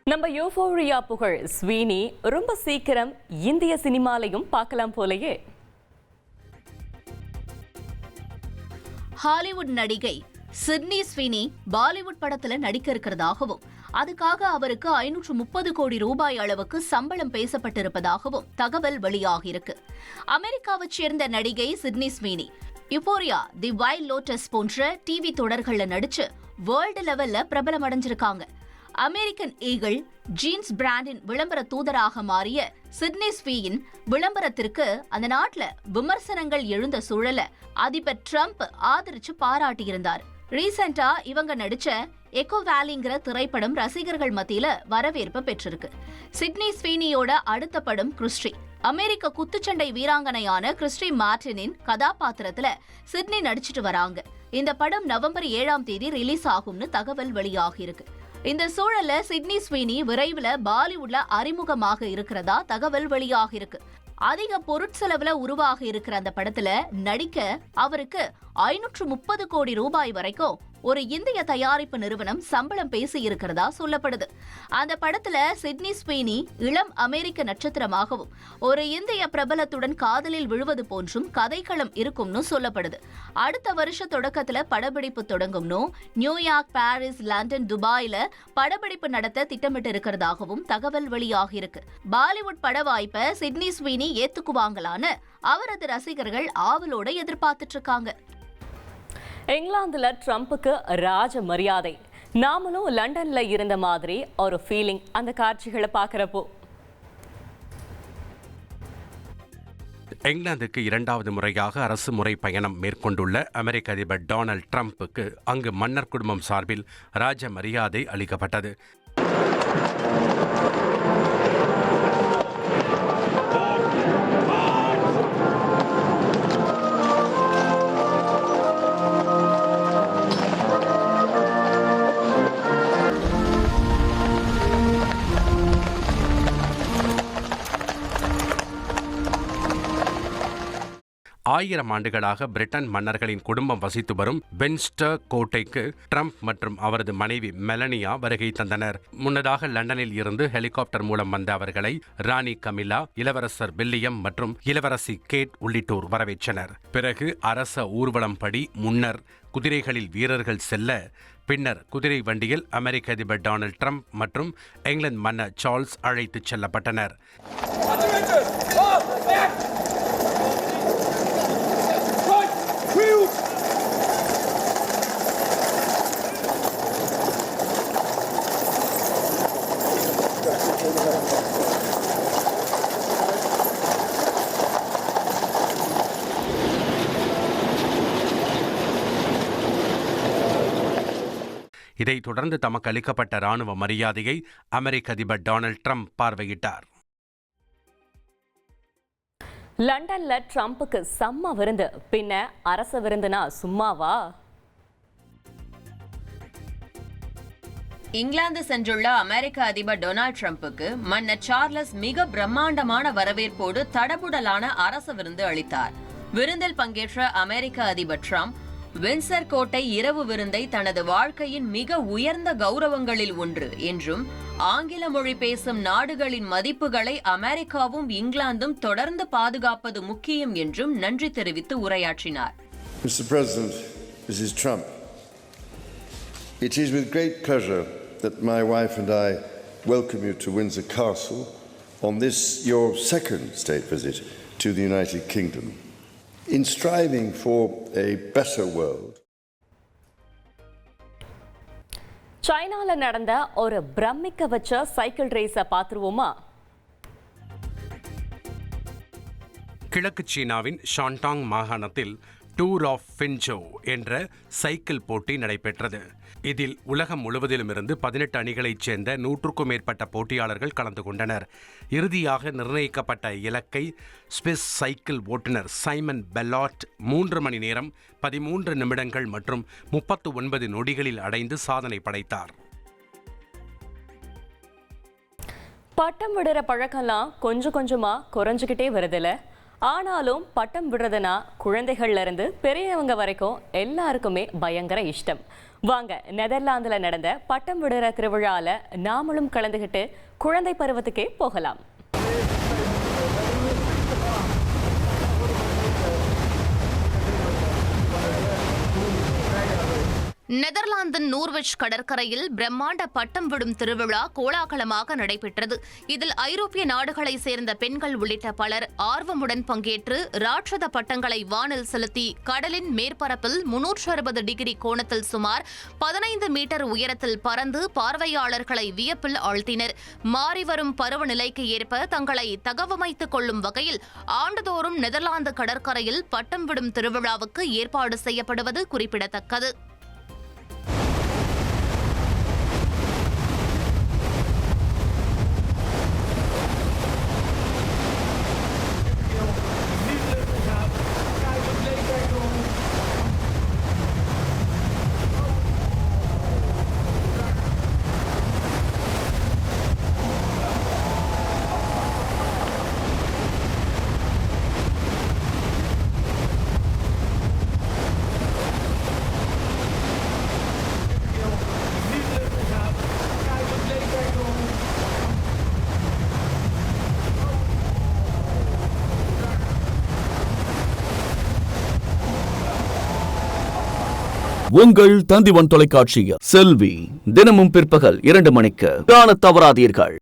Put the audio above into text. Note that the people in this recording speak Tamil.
நம்ம யூஃபோரியா புகழ் ஸ்வீனி ரொம்ப சீக்கிரம் இந்திய சினிமாலையும் பார்க்கலாம் போலயே. ஹாலிவுட் நடிகை சிட்னி ஸ்வீனி பாலிவுட் படத்துல நடிக்க இருக்கிறதாகவும் அதுக்காக அவருக்கு 530 கோடி ரூபாய் அளவுக்கு சம்பளம் பேசப்பட்டிருப்பதாகவும் தகவல் வெளியாகியிருக்கு. அமெரிக்காவைச் சேர்ந்த நடிகை சிட்னி ஸ்வீனி யூஃபோரியா, தி வைல்ட் லோட்டஸ் போன்ற டிவி தொடர்கள்ல நடிச்சு வேர்ல்டு லெவல்ல பிரபலம் அடைஞ்சிருக்காங்க. அமெரிக்கன் ஈகிள் ஜீன்ஸ் பிராண்டின் விளம்பர தூதராக மாறிய சிட்னி ஸ்வீயின் விளம்பரத்திற்கு அந்த நாட்டுல விமர்சனங்கள் எழுந்த சூழல அதிபர் ட்ரம்ப் ஆதரிச்சு பாராட்டியிருந்தார். ரீசெண்டா இவங்க நடிச்ச எக்கோ வேலிங்கிற திரைப்படம் ரசிகர்கள் மத்தியில வரவேற்பு பெற்றிருக்கு. சிட்னி ஸ்வீனியோட அடுத்த படம் கிறிஸ்டி. அமெரிக்க குத்துச்சண்டை வீராங்கனையான கிறிஸ்டி மார்டினின் கதாபாத்திரத்துல சிட்னி நடிச்சிட்டு வராங்க. இந்த படம் நவம்பர் 7ஆம் தேதி ரிலீஸ் ஆகும்னு தகவல் வெளியாகியிருக்கு. இந்த சூழல்ல சிட்னி ஸ்வீனி விரைவில் பாலிவுட்ல அறிமுகமாக இருக்கிறதா தகவல் வெளியாகியிருக்கு. அதிக பொருட்செலவுல உருவாக இருக்கிற அந்த படத்துல நடிக்க அவருக்கு 530 கோடி ரூபாய் வரைக்கும் ஒரு இந்திய தயாரிப்பு நிறுவனம் சம்பளம் பேசி இருக்கிறதா சொல்லப்படுது. அந்த படத்துல சிட்னி ஸ்வீனி இளம் அமெரிக்க நட்சத்திரமாகவும் ஒரு இந்திய பிரபலத்துடன் காதலில் விழுவது போன்றும் கதைக்களம் இருக்கும்னு சொல்லப்படுது. அடுத்த வருஷ தொடக்கத்துல படப்பிடிப்பு தொடங்கும்னு நியூயார்க், பாரிஸ், லண்டன், துபாயில படப்பிடிப்பு நடத்த திட்டமிட்டு இருக்கிறதாகவும் தகவல் வெளியாகியிருக்கு. பாலிவுட் பட வாய்ப்பை சிட்னி ஸ்வீனி ஏத்துக்குவாங்களான்னு அவரது ரசிகர்கள் ஆவலோட எதிர்பார்த்துட்டு இருக்காங்க. இங்கிலாந்துல ட்ரம்புக்கு ராஜ மரியாதை. நாமளும் லண்டன்ல இருந்த மாதிரி ஒரு ஃபீலிங் அந்த காட்சிகளை பார்க்கிறப்போ. இங்கிலாந்துக்கு 2வது முறையாக அரசு முறை பயணம் மேற்கொண்டுள்ள அமெரிக்க அதிபர் டொனால்ட் ட்ரம்புக்கு அங்கு மன்னர் குடும்பம் சார்பில் ராஜ மரியாதை அளிக்கப்பட்டது. ஆயிரம் ஆண்டுகளாக பிரிட்டன் மன்னர்களின் குடும்பம் வசித்து வரும் வென்ஸ்டர் கோட்டைக்கு ட்ரம்ப் மற்றும் அவரது மனைவி மெலனியா வருகை தந்தனர். முன்னதாக லண்டனில் இருந்து ஹெலிகாப்டர் மூலம் வந்த அவர்களை ராணி கமிலா, இளவரசர் வில்லியம் மற்றும் இளவரசி கேட் உள்ளிட்டோர் வரவேற்றனர். பிறகு அரச ஊர்வலம் படி முன்னர் குதிரைகளில் வீரர்கள் செல்ல, பின்னர் குதிரை வண்டியில் அமெரிக்க அதிபர் டொனால்ட் ட்ரம்ப் மற்றும் இங்கிலாந்து மன்னர் சார்ல்ஸ் அழைத்துச் செல்லப்பட்டனர். இதைத் தொடர்ந்து தமக்கு அளிக்கப்பட்ட ராணுவ மரியாதையை அமெரிக்க அதிபர் டொனால்ட் ட்ரம்ப் பார்வையிட்டார். லண்டன்ல ட்ரம்புக்கு செம்ம விருந்து. பின்ன அரச விருந்துனா சும்மாவா? இங்கிலாந்து சென்றுள்ள அமெரிக்க அதிபர் டொனால்ட் ட்ரம்புக்கு மன்னர் சார்லஸ் மிக பிரம்மாண்டமான வரவேற்போடு தடபுடலான அரச விருந்து அளித்தார். விருந்தில் பங்கேற்ற அமெரிக்க அதிபர் ட்ரம்ப் வின்சர் கோட்டை இரவு விருந்தை தனது வாழ்க்கையின் மிக உயர்ந்த கௌரவங்களில் ஒன்று என்றும், ஆங்கில மொழி பேசும் நாடுகளின் மதிப்புகளை அமெரிக்காவும் இங்கிலாந்தும் தொடர்ந்து பாதுகாப்பது முக்கியம் என்றும் நன்றி தெரிவித்து உரையாற்றினார். Mr. President, Mrs. Trump, it is with great pleasure that my wife and I welcome you to Windsor Castle on this your second state visit to the United Kingdom. In striving for a better world. சைனால நடந்த ஒரு பிரமிக்க வச்ச சைக்கிள் ரேஸை பார்த்துருவோமா? கிழக்கு சீனாவின் ஷான்டாங் மாகாணத்தில் டூர் ஆஃப் ஃபின்ஜோ என்ற சைக்கிள் போட்டி நடைபெற்றது. இதில் உலகம் முழுவதிலும் இருந்து 18 அணிகளைச் சேர்ந்த 100க்கும் மேற்பட்ட போட்டியாளர்கள் கலந்து கொண்டனர். இறுதியாக நிர்ணயிக்கப்பட்ட இலக்கை ஸ்விஸ் சைக்கிள் ஓட்டுநர் சைமன் பெல்லாட் 3 மணி நேரம் 13 நிமிடங்கள் மற்றும் 39 நொடிகளில் அடைந்து சாதனை படைத்தார். பட்டம் விடுற பழக்கம்லாம் கொஞ்சம் கொஞ்சமா குறைஞ்சுக்கிட்டே வருதுல. ஆனாலும் பட்டம் விடுறதுனா குழந்தைகள்ல இருந்து பெரியவங்க வரைக்கும் எல்லாருக்குமே பயங்கர இஷ்டம். வாங்க நெதர்லாந்துல நடந்த பட்டம் விடுற திருவிழால நாமளும் கலந்துகிட்டு குழந்தை பருவத்துக்கே போகலாம். நெதர்லாந்தின் நூர்விச் கடற்கரையில் பிரம்மாண்ட பட்டம் விடும் திருவிழா கோலாகலமாக நடைபெற்றது. இதில் ஐரோப்பிய நாடுகளைச் சேர்ந்த பெண்கள் உள்ளிட்ட பலர் ஆர்வமுடன் பங்கேற்று ராட்சத பட்டங்களை வானில் செலுத்தி கடலின் மேற்பரப்பில் 360 டிகிரி கோணத்தில் சுமார் 15 மீட்டர் உயரத்தில் பறந்து பார்வையாளர்களை வியப்பில் ஆழ்த்தினர். மாறிவரும் பருவநிலைக்கு ஏற்ப தங்களை தகவமைத்துக் கொள்ளும் வகையில் ஆண்டுதோறும் நெதர்லாந்து கடற்கரையில் பட்டம் விடும் திருவிழாவுக்கு ஏற்பாடு செய்யப்படுவது குறிப்பிடத்தக்கது. உங்கள் தந்திவன் தொலைக்காட்சியில் செல்வி தினமும் பிற்பகல் 2 மணிக்கு காணத் தவறாதீர்கள்.